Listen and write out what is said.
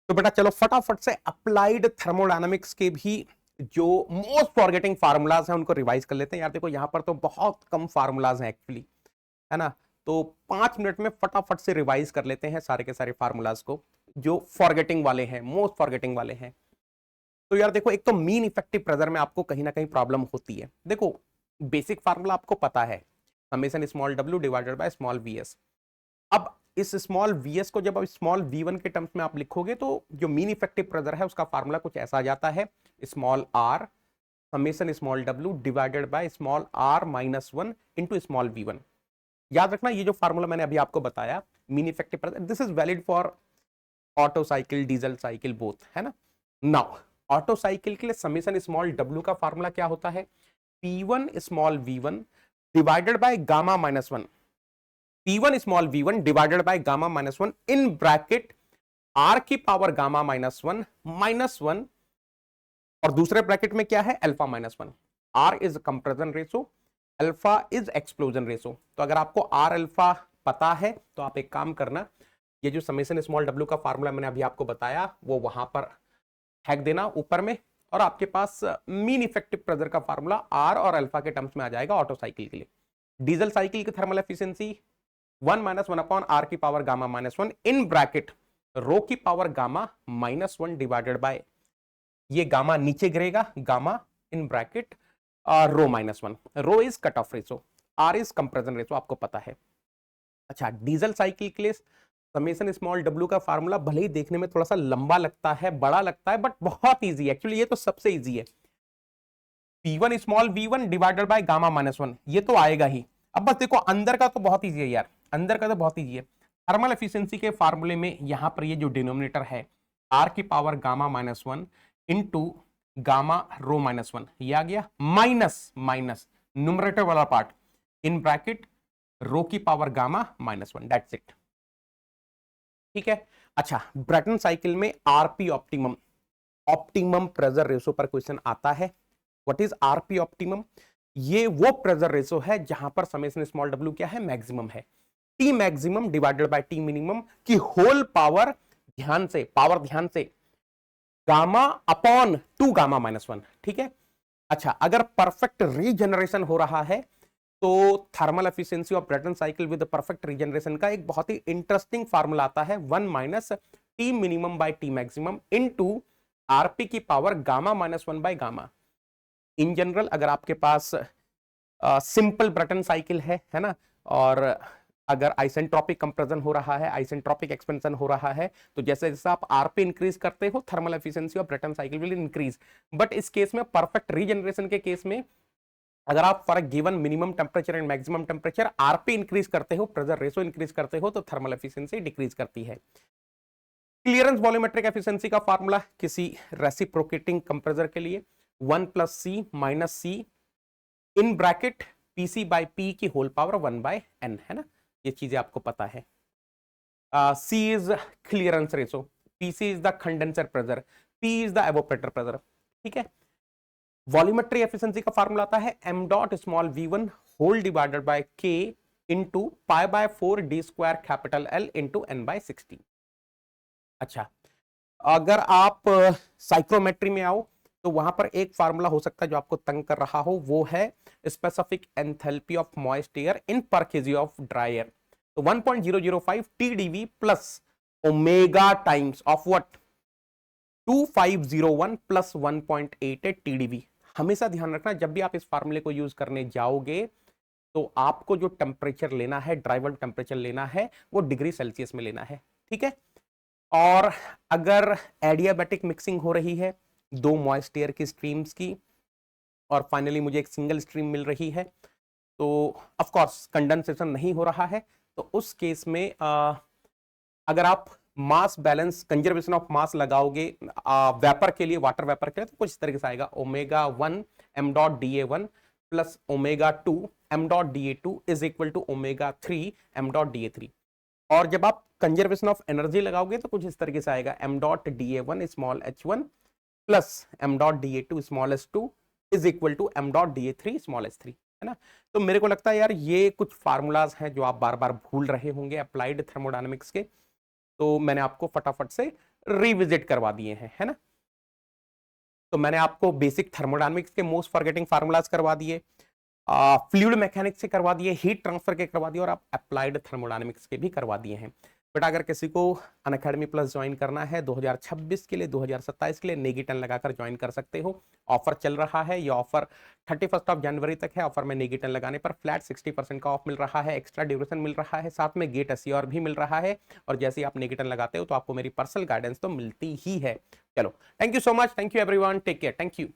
तो बेटा चलो फटाफट से अप्लाइड थर्मोडायनामिक्स के भी जो मोस्ट फॉरगेटिंग फार्मूलाज हैं उनको रिवाइज कर लेते हैं। यार देखो यहां पर तो बहुत कम फार्मूलाज हैं एक्चुअली, है ना। तो 5 मिनट में फटाफट से रिवाइज कर लेते हैं सारे के सारे फार्मूलाज को जो फॉरगेटिंग वाले हैं, मोस्ट फॉरगेटिंग वाले हैं। तो यार देखो, एक तो मीन इफेक्टिव प्रेशर में आपको कहीं ना कहीं प्रॉब्लम होती है। देखो बेसिक फार्मूला आपको पता है, समेशन स्मॉल डब्ल्यू divided by small V S. अब इस स्मॉल वीएस को जब अब स्मॉल वी वन के टर्म्स में आप लिखोगे तो जो मीन इफेक्टिव प्रेशर है उसका फार्मूला कुछ ऐसा आ जाता है, स्मॉल आर समेशन स्मॉल डब्ल्यू divided by small r minus one into small v one. याद रखना ये जो फार्मूला मैंने अभी आपको बताया mean effective pressure, this is valid for Otto cycle, diesel cycle, both, है ना। नाउ ऑटो साइकिल के लिए समेशन स्मॉल डब्ल्यू का फार्मूला क्या होता है, P1 small V1 divided by gamma minus one, P1 small V1 divided by gamma minus one in bracket R की पावर गामा माइनस वन और दूसरे ब्रैकेट में क्या है alpha minus one. R is compression ratio, alpha is explosion ratio. तो अगर आपको R alpha पता है तो आप एक काम करना, ये जो समेशन स्मॉल डब्ल्यू का फार्मूला मैंने अभी आपको बताया वो वहां पर हैक देना ऊपर में, और आपके पास मीन इफेक्टिव प्रेशर का फार्मूला आर और अल्फा के टर्म्स में आ जाएगा ऑटो साइकिल के लिए। डीजल साइकिल की thermal efficiency 1 minus one upon R की power gamma minus one in bracket rho की power gamma minus one divided by, ये गामा नीचे गिरेगा, gamma in bracket rho minus one. Rho is cut off ratio, R is compression ratio, आपको पता है। अच्छा, diesel cycle के लिए समेशन स्मॉल डब्ल्यू का फार्मूला भले ही देखने में थोड़ा सा लंबा लगता है, बड़ा लगता है, बट बहुत इजी है एक्चुअली, ये तो सबसे इजी है। P1 small V1 divided by gamma minus one, ये तो आएगा ही। अब बस देखो अंदर का तो बहुत इजी है यार, अंदर का तो बहुत इजी है। थर्मल एफिशिएंसी के फार्मूले में यहां पर ये जो डिनोमिनेटर है आर की power gamma minus one into gamma rho minus one, ये आ गया माइनस माइनस न्यूमरेटर वाला पार्ट इन ब्रैकेट रो की power gamma minus one, that's it. ठीक है। अच्छा, ब्रेटन साइकिल में RP optimum, optimum pressure ratio पर क्वेश्चन आता है। What is RP optimum? ये वो प्रेशर रेशो है जहां पर समेशन स्मॉल डब्ल्यू क्या है, मैक्सिमम है। T maximum divided by T minimum की होल पावर, ध्यान से पावर, ध्यान से, gamma upon two gamma minus one. ठीक है। अच्छा, अगर परफेक्ट रीजनरेशन हो रहा है तो thermal efficiency of Brayton cycle with perfect regeneration का एक बहुत ही इंटरेस्टिंग फार्मूला आता है, 1 minus T minimum by T maximum into RP की power gamma minus one by gamma. In general अगर आपके पास सिंपल ब्रेटन साइकिल है ना, और अगर आइसेंट्रोपिक कंप्रेशन हो रहा है, आइसेंट्रोपिक एक्सपेंशन हो रहा है, तो जैसे जैसे आप आर पे इंक्रीज करते हो thermal efficiency of Brayton cycle will increase. But इस केस में, परफेक्ट रीजनरेशन के केस में, अगर आप for given minimum temperature and maximum temperature r p increase करते हो, प्रेशर रेशो इंक्रीज करते हो, तो थर्मल एफिशिएंसी डिक्रीज करती है। क्लियरेंस वॉल्यूमेट्रिक एफिशिएंसी का फार्मूला किसी रेसिप्रोकेटिंग कंप्रेसर के लिए 1 plus C minus C in bracket PC by P की होल पावर 1 बाय एन, है ना। ये चीजें आपको पता है। C is clearance ratio, PC is the condenser pressure, P is the evaporator pressure. ठीक है। वॉल्यूमेट्रिक एफिशिएंसी का फार्मूला आता है m dot small v1 whole divided by k into pi bye 4 D square capital L into n by 16। अच्छा, अगर आप साइक्रोमेट्री में आओ तो वहां पर एक फार्मूला हो सकता है जो आपको तंग कर रहा हो, वो है specific enthalpy of moist air in पर केजी ऑफ ड्राई एयर। तो 1.005 TdV plus omega times of what 2501 plus 1.88 TdV। हमेशा ध्यान रखना जब भी आप इस फार्मूले को यूज करने जाओगे तो आपको जो टेम्परेचर लेना है, ड्राई बल्ब टेम्परेचर लेना है, वो डिग्री सेल्सियस में लेना है। ठीक है। और अगर एडियाबैटिक मिक्सिंग हो रही है दो मॉइस्ट एयर की स्ट्रीम्स की, और फाइनली मुझे एक सिंगल स्ट्रीम मिल रही है, तो ऑफ कोर्स कंडेंसेशन नहीं हो रहा है, तो उस केस में अगर आप mass balance, conservation of mass लगाओगे वेपर के लिए, वाटर वेपर के लिए, तो कुछ इस तरीके से आएगा, omega 1 m dot DA1 plus omega 2 m dot DA2 is equal to omega 3 m dot DA3। और जब आप कंजर्वेशन ऑफ एनर्जी लगाओगे तो कुछ इस तरीके से आएगा, m dot DA1 small h1 plus m dot DA2 small h2 is equal to m dot DA3 small h3, है ना। तो मेरे को लगता है यार ये कुछ फार्मूलाज हैं जो आप बार बार भूल रहे होंगे अप्लाइड थर्मोडायनेमिक्स के। तो मैंने आपको फटाफट से रिविजिट करवा दिए हैं, है ना। तो मैंने आपको बेसिक थर्मोडायनामिक्स के मोस्ट फॉरगेटिंग फार्मूलाज करवा दिए, फ्लूइड मैकेनिक्स से करवा दिए, हीट ट्रांसफर के करवा दिए, और आप अप्लाइड थर्मोडायनामिक्स के भी करवा दिए हैं। बेटा अगर किसी को अनअकैडमी प्लस ज्वाइन करना है 2026 के लिए, 2027 के लिए, नेगेटन लगाकर ज्वाइन कर सकते हो। ऑफर चल रहा है, ये ऑफर 31 जनवरी तक है। ऑफर में नेगेटन लगाने पर फ्लैट 60% का ऑफ मिल रहा है, एक्स्ट्रा ड्यूरेशन मिल रहा है, साथ में गेट एसईआर भी मिल रहा है। और जैसे ही आप नेगेटन लगाते हो तो आपको मेरी पर्सनल गाइडेंस तो मिलती ही है। चलो, thank you so much, thank you everyone, take care, thank you.